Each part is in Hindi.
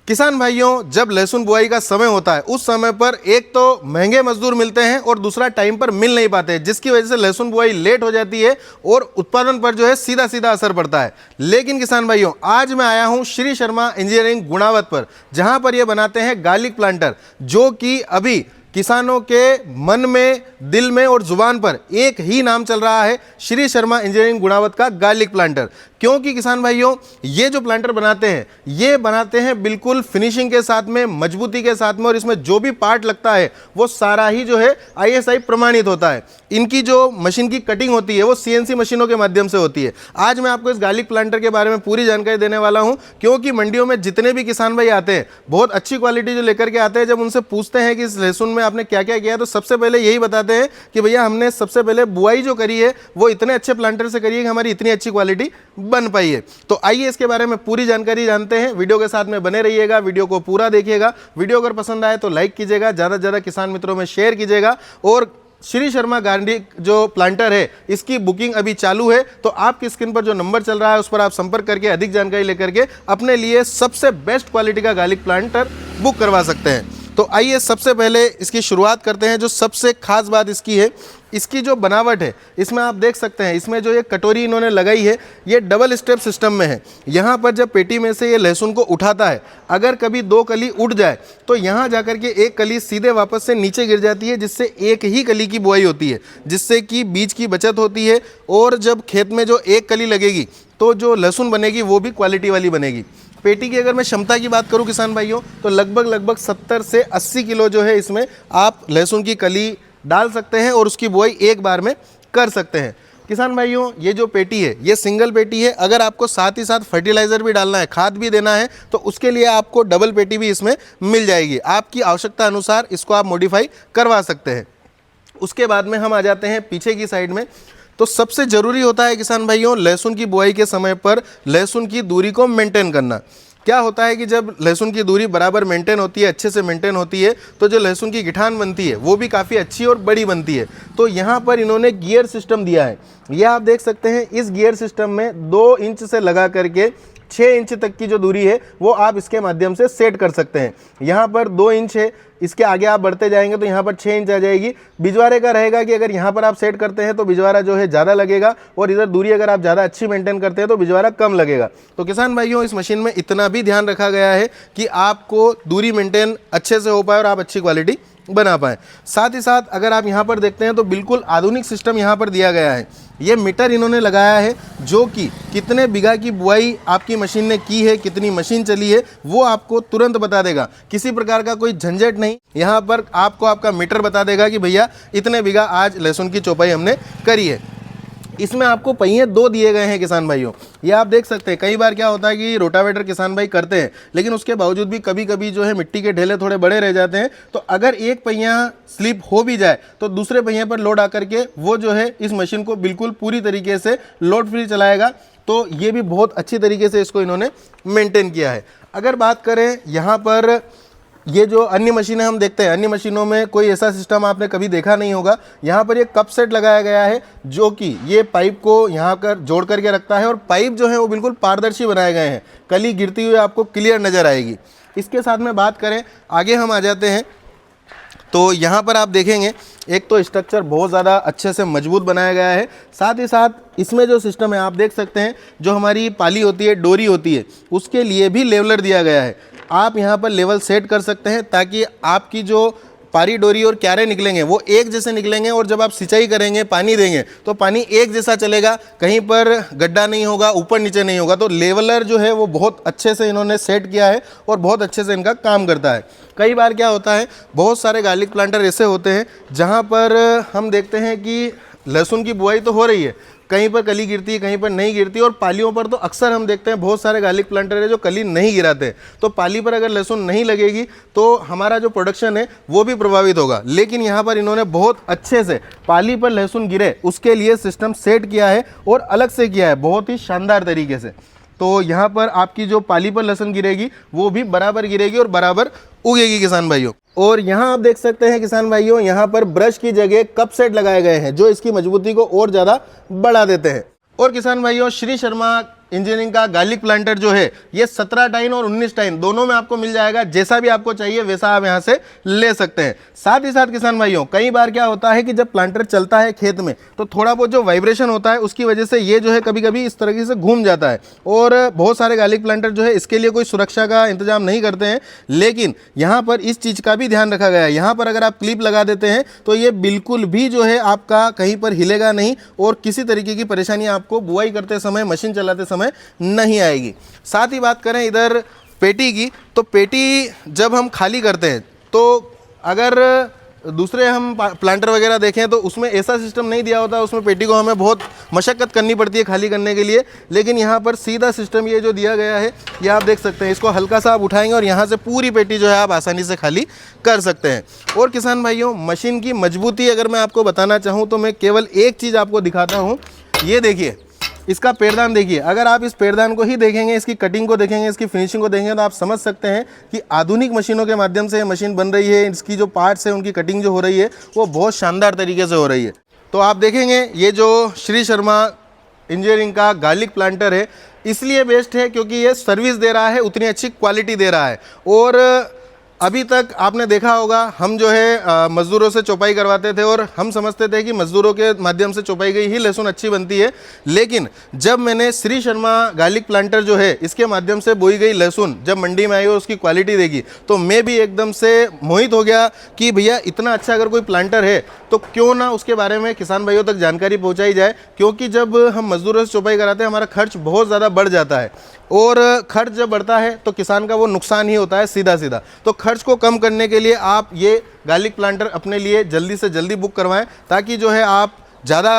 किसान भाइयों, जब लहसुन बुआई का समय होता है उस समय पर एक तो महंगे मजदूर मिलते हैं और दूसरा टाइम पर मिल नहीं पाते, जिसकी वजह से लहसुन बुआई लेट हो जाती है और उत्पादन पर जो है सीधा सीधा असर पड़ता है। लेकिन किसान भाइयों, आज मैं आया हूं श्री शर्मा इंजीनियरिंग गुणावत पर, जहां पर ये बनाते हैं गार्लिक प्लांटर, जो कि अभी किसानों के मन में, दिल में और जुबान पर एक ही नाम चल रहा है, श्री शर्मा इंजीनियरिंग गुणावत का गार्लिक प्लांटर। क्योंकि किसान भाइयों, ये जो प्लांटर बनाते हैं बिल्कुल फिनिशिंग के साथ में, मजबूती के साथ में, और इसमें जो भी पार्ट लगता है वो सारा ही जो है ISI प्रमाणित होता है। इनकी जो मशीन की कटिंग होती है वो CNC मशीनों के माध्यम से होती है। आज मैं आपको इस गार्लिक प्लांटर के बारे में पूरी जानकारी देने वाला हूं, क्योंकि मंडियों में जितने भी किसान भाई आते हैं, बहुत अच्छी क्वालिटी जो लेकर के आते हैं, जब उनसे पूछते हैं कि इस लहसुन में आपने क्या क्या किया, तो सबसे पहले यही बताते हैं कि भैया हमने सबसे पहले बुआई जो करी है वो इतने अच्छे प्लांटर से करी है कि हमारी इतनी अच्छी क्वालिटी बन पाई है। तो आइए इसके बारे में पूरी जानकारी जानते हैं। वीडियो के साथ में बने रहिएगा, वीडियो को पूरा देखिएगा। वीडियो अगर पसंद आए तो लाइक कीजिएगा, ज़्यादा से ज़्यादा किसान मित्रों में शेयर कीजिएगा। और श्री शर्मा गार्लिक जो प्लांटर है, इसकी बुकिंग अभी चालू है, तो आपकी स्क्रीन पर जो नंबर चल रहा है उस पर आप संपर्क करके अधिक जानकारी लेकर के अपने लिए सबसे बेस्ट क्वालिटी का गार्लिक प्लांटर बुक करवा सकते हैं। तो आइए सबसे पहले इसकी शुरुआत करते हैं। जो सबसे खास बात इसकी है, इसकी जो बनावट है, इसमें आप देख सकते हैं, इसमें जो ये कटोरी इन्होंने लगाई है ये डबल स्टेप सिस्टम में है। यहाँ पर जब पेटी में से ये लहसुन को उठाता है, अगर कभी 2 कली उठ जाए तो यहाँ जाकर के एक कली सीधे वापस से नीचे गिर जाती है, जिससे एक ही कली की बुआई होती है, जिससे कि बीज की बचत होती है। और जब खेत में जो एक कली लगेगी तो जो लहसुन बनेगी वो भी क्वालिटी वाली बनेगी। पेटी की अगर मैं क्षमता की बात करूं किसान भाइयों, तो लगभग 70 से 80 किलो जो है इसमें आप लहसुन की कली डाल सकते हैं और उसकी बुआई एक बार में कर सकते हैं। किसान भाइयों, ये जो पेटी है ये सिंगल पेटी है। अगर आपको साथ ही साथ फर्टिलाइज़र भी डालना है, खाद भी देना है, तो उसके लिए आपको डबल पेटी भी इसमें मिल जाएगी। आपकी आवश्यकता अनुसार इसको आप मॉडिफाई करवा सकते हैं। उसके बाद में हम आ जाते हैं पीछे की साइड में। तो सबसे ज़रूरी होता है किसान भाइयों, लहसुन की बुआई के समय पर लहसुन की दूरी को मेंटेन करना। क्या होता है कि जब लहसुन की दूरी बराबर मेंटेन होती है, अच्छे से मेंटेन होती है, तो जो लहसुन की गिठान बनती है वो भी काफ़ी अच्छी और बड़ी बनती है। तो यहाँ पर इन्होंने गियर सिस्टम दिया है, यह आप देख सकते हैं। इस गियर सिस्टम में 2 इंच से लगा करके 6 इंच तक की जो दूरी है वो आप इसके माध्यम से सेट कर सकते हैं। यहाँ पर 2 इंच है, इसके आगे आप बढ़ते जाएंगे तो यहाँ पर 6 इंच आ जाएगी। बिजवारे का रहेगा कि अगर यहाँ पर आप सेट करते हैं तो बिजवारा जो है ज़्यादा लगेगा, और इधर दूरी अगर आप ज़्यादा अच्छी मेंटेन करते हैं तो बिजवारा कम लगेगा। तो किसान भाइयों, इस मशीन में इतना भी ध्यान रखा गया है कि आपको दूरी मेंटेन अच्छे से हो पाए और आप अच्छी क्वालिटी बना पाएँ। साथ ही साथ अगर आप यहाँ पर देखते हैं तो बिल्कुल आधुनिक सिस्टम यहाँ पर दिया गया है। ये मीटर इन्होंने लगाया है, जो कि कितने बीघा की बुआई आपकी मशीन ने की है, कितनी मशीन चली है, वो आपको तुरंत बता देगा। किसी प्रकार का कोई झंझट नहीं, यहाँ पर आपको आपका मीटर बता देगा कि भैया इतने बीघा आज लहसुन की चौपाई हमने करी है। इसमें आपको पहिए 2 दिए गए हैं किसान भाइयों, ये आप देख सकते हैं। कई बार क्या होता है कि रोटावेटर किसान भाई करते हैं, लेकिन उसके बावजूद भी कभी कभी जो है मिट्टी के ढेले थोड़े बड़े रह जाते हैं। तो अगर एक पहिया स्लिप हो भी जाए तो दूसरे पहिए पर लोड आकर के वो जो है इस मशीन को बिल्कुल पूरी तरीके से लोड फ्री चलाएगा। तो ये भी बहुत अच्छी तरीके से इसको इन्होंने मेंटेन किया है। अगर बात करें यहाँ पर, ये जो अन्य मशीनें हम देखते हैं, अन्य मशीनों में कोई ऐसा सिस्टम आपने कभी देखा नहीं होगा। यहाँ पर एक कप सेट लगाया गया है, जो कि ये पाइप को यहाँ कर जोड़ करके रखता है, और पाइप जो है वो बिल्कुल पारदर्शी बनाए गए हैं, कली गिरती हुई आपको क्लियर नज़र आएगी। इसके साथ में बात करें, आगे हम आ जाते हैं, तो यहाँ पर आप देखेंगे एक तो स्ट्रक्चर बहुत ज़्यादा अच्छे से मजबूत बनाया गया है। साथ ही साथ इसमें जो सिस्टम है आप देख सकते हैं, जो हमारी पाली होती है, डोरी होती है, उसके लिए भी लेवलर दिया गया है। आप यहाँ पर लेवल सेट कर सकते हैं ताकि आपकी जो पारी, डोरी और क्यारे निकलेंगे वो एक जैसे निकलेंगे, और जब आप सिंचाई करेंगे, पानी देंगे, तो पानी एक जैसा चलेगा, कहीं पर गड्ढा नहीं होगा, ऊपर नीचे नहीं होगा। तो लेवलर जो है वो बहुत अच्छे से इन्होंने सेट किया है और बहुत अच्छे से इनका काम करता है। कई बार क्या होता है, बहुत सारे गार्लिक प्लांटर ऐसे होते हैं जहाँ पर हम देखते हैं कि लहसुन की बुआई तो हो रही है, कहीं पर कली गिरती है, कहीं पर नहीं गिरती, और पालियों पर तो अक्सर हम देखते हैं बहुत सारे गार्लिक प्लांटर है जो कली नहीं गिराते। तो पाली पर अगर लहसुन नहीं लगेगी तो हमारा जो प्रोडक्शन है वो भी प्रभावित होगा। लेकिन यहाँ पर इन्होंने बहुत अच्छे से पाली पर लहसुन गिरे उसके लिए सिस्टम सेट किया है, और अलग से किया है बहुत ही शानदार तरीके से। तो यहाँ पर आपकी जो पाली पर लहसुन गिरेगी वो भी बराबर गिरेगी और बराबर उगेगी किसान भाइयों। और यहाँ आप देख सकते हैं किसान भाइयों, यहाँ पर ब्रश की जगह कप सेट लगाए गए हैं, जो इसकी मजबूती को और ज़्यादा बढ़ा देते हैं। और किसान भाइयों, श्री शर्मा इंजीनियरिंग का गार्लिक प्लांटर जो है ये 17 टाइन और 19 टाइन दोनों में आपको मिल जाएगा। जैसा भी आपको चाहिए वैसा आप यहाँ से ले सकते हैं। साथ ही साथ किसान भाइयों, कई बार क्या होता है कि जब प्लांटर चलता है खेत में तो थोड़ा बहुत जो वाइब्रेशन होता है उसकी वजह से ये जो है कभी कभी इस तरीके से घूम जाता है, और बहुत सारे गार्लिक प्लांटर जो है इसके लिए कोई सुरक्षा का इंतजाम नहीं करते हैं। लेकिन यहाँ पर इस चीज़ का भी ध्यान रखा गया है। यहाँ पर अगर आप क्लिप लगा देते हैं तो ये बिल्कुल भी जो है आपका कहीं पर हिलेगा नहीं और किसी तरीके की परेशानी आपको बुआई करते समय, मशीन चलाते समय नहीं आएगी। साथ ही बात करें इधर पेटी की, तो पेटी जब हम खाली करते हैं तो अगर दूसरे हम प्लांटर वगैरह देखें तो उसमें ऐसा सिस्टम नहीं दिया होता, उसमें पेटी को हमें बहुत मशक्क़त करनी पड़ती है खाली करने के लिए। लेकिन यहाँ पर सीधा सिस्टम ये जो दिया गया है ये आप देख सकते हैं। इसको हल्का सा आप उठाएंगे और यहाँ से पूरी पेटी जो है आप आसानी से खाली कर सकते हैं। और किसान भाइयों, मशीन की मजबूती अगर मैं आपको बताना चाहूँ तो मैं केवल एक चीज़ आपको दिखाता हूँ। ये देखिए, इसका पैरदान देखिए। अगर आप इस पैरदान को ही देखेंगे, इसकी कटिंग को देखेंगे, इसकी फिनिशिंग को देखेंगे तो आप समझ सकते हैं कि आधुनिक मशीनों के माध्यम से ये मशीन बन रही है। इसकी जो पार्ट्स है उनकी कटिंग जो हो रही है वो बहुत शानदार तरीके से हो रही है। तो आप देखेंगे ये जो श्री शर्मा इंजीनियरिंग का गार्लिक प्लांटर है इसलिए बेस्ट है क्योंकि ये सर्विस दे रहा है, उतनी अच्छी क्वालिटी दे रहा है। और अभी तक आपने देखा होगा हम जो है मज़दूरों से चौपाई करवाते थे और हम समझते थे कि मज़दूरों के माध्यम से चौपाई गई ही लहसुन अच्छी बनती है। लेकिन जब मैंने श्री शर्मा गार्लिक प्लांटर जो है इसके माध्यम से बोई गई लहसुन जब मंडी में आई और उसकी क्वालिटी देखी तो मैं भी एकदम से मोहित हो गया कि भैया इतना अच्छा अगर कोई प्लांटर है तो क्यों ना उसके बारे में किसान भाइयों तक जानकारी पहुँचाई जाए। क्योंकि जब हम मज़दूरों से चौपाई कराते हैं हमारा खर्च बहुत ज़्यादा बढ़ जाता है, और खर्च जब बढ़ता है तो किसान का वो नुकसान ही होता है सीधा सीधा। तो खर्च को कम करने के लिए आप ये गार्लिक प्लांटर अपने लिए जल्दी से जल्दी बुक करवाएं ताकि जो है आप ज़्यादा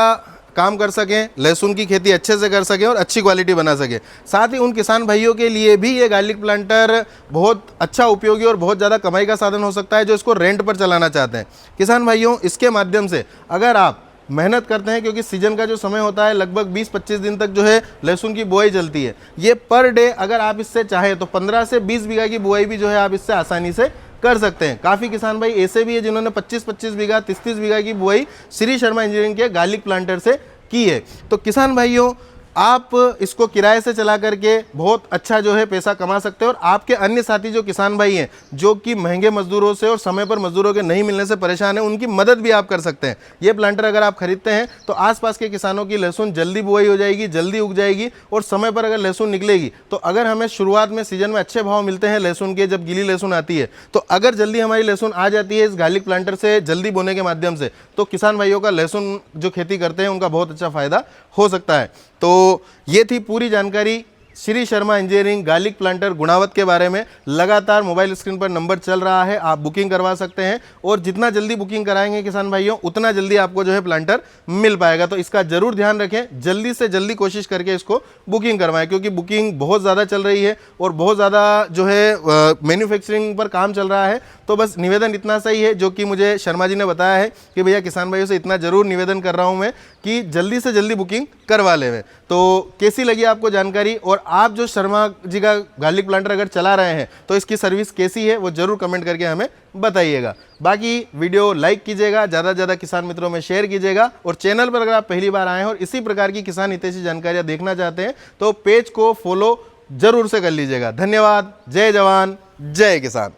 काम कर सकें, लहसुन की खेती अच्छे से कर सकें और अच्छी क्वालिटी बना सकें। साथ ही उन किसान भाइयों के लिए भी ये गार्लिक प्लांटर बहुत अच्छा उपयोगी और बहुत ज़्यादा कमाई का साधन हो सकता है जो इसको रेंट पर चलाना चाहते हैं। किसान भाइयों, इसके माध्यम से अगर आप मेहनत करते हैं, क्योंकि सीजन का जो समय होता है लगभग 20-25 दिन तक जो है लहसुन की बुआई चलती है, ये पर डे अगर आप इससे चाहें तो 15 से 20 बीघा की बुआई भी जो है आप इससे आसानी से कर सकते हैं। काफ़ी किसान भाई ऐसे भी है जिन्होंने 25-25 बीघा 30-30 बीघा की बुआई श्री शर्मा इंजीनियरिंग के गार्लिक प्लांटर से की है। तो किसान भाइयों, आप इसको किराए से चला करके बहुत अच्छा जो है पैसा कमा सकते हैं। और आपके अन्य साथी जो किसान भाई हैं जो कि महंगे मजदूरों से और समय पर मजदूरों के नहीं मिलने से परेशान हैं, उनकी मदद भी आप कर सकते हैं। ये प्लांटर अगर आप खरीदते हैं तो आसपास के किसानों की लहसुन जल्दी बुआई हो जाएगी, जल्दी उग जाएगी और समय पर अगर लहसुन निकलेगी तो अगर हमें शुरुआत में सीजन में अच्छे भाव मिलते हैं लहसुन के, जब गीली लहसुन आती है, तो अगर जल्दी हमारी लहसुन आ जाती है इस गार्लिक प्लांटर से जल्दी बोने के माध्यम से, तो किसान भाइयों का लहसुन जो खेती करते हैं उनका बहुत अच्छा फायदा हो सकता है। तो ये थी पूरी जानकारी Shri Sharma engineering garlic planter Gunawat के बारे में। लगातार मोबाइल स्क्रीन पर नंबर चल रहा है, आप बुकिंग करवा सकते हैं और जितना जल्दी बुकिंग कराएंगे किसान भाइयों उतना जल्दी आपको जो है प्लांटर मिल पाएगा। तो इसका जरूर ध्यान रखें, जल्दी से जल्दी कोशिश करके इसको बुकिंग करवाएं, क्योंकि बुकिंग बहुत ज़्यादा चल रही है और बहुत ज़्यादा जो है मैन्युफैक्चरिंग पर काम चल रहा है। तो बस निवेदन इतना सही है जो कि मुझे शर्मा जी ने बताया है कि भैया किसान भाइयों से इतना जरूर निवेदन कर रहा हूँ मैं कि जल्दी से जल्दी बुकिंग करवा लें। तो कैसी लगी आपको जानकारी, और आप जो शर्मा जी का गार्लिक प्लांटर अगर चला रहे हैं तो इसकी सर्विस कैसी है वो जरूर कमेंट करके हमें बताइएगा। बाकी वीडियो लाइक कीजिएगा, ज़्यादा से ज़्यादा किसान मित्रों में शेयर कीजिएगा, और चैनल पर अगर आप पहली बार आए हैं और इसी प्रकार की किसान हितैषी जानकारियाँ देखना चाहते हैं तो पेज को फॉलो जरूर से कर लीजिएगा। धन्यवाद। जय जवान जय किसान।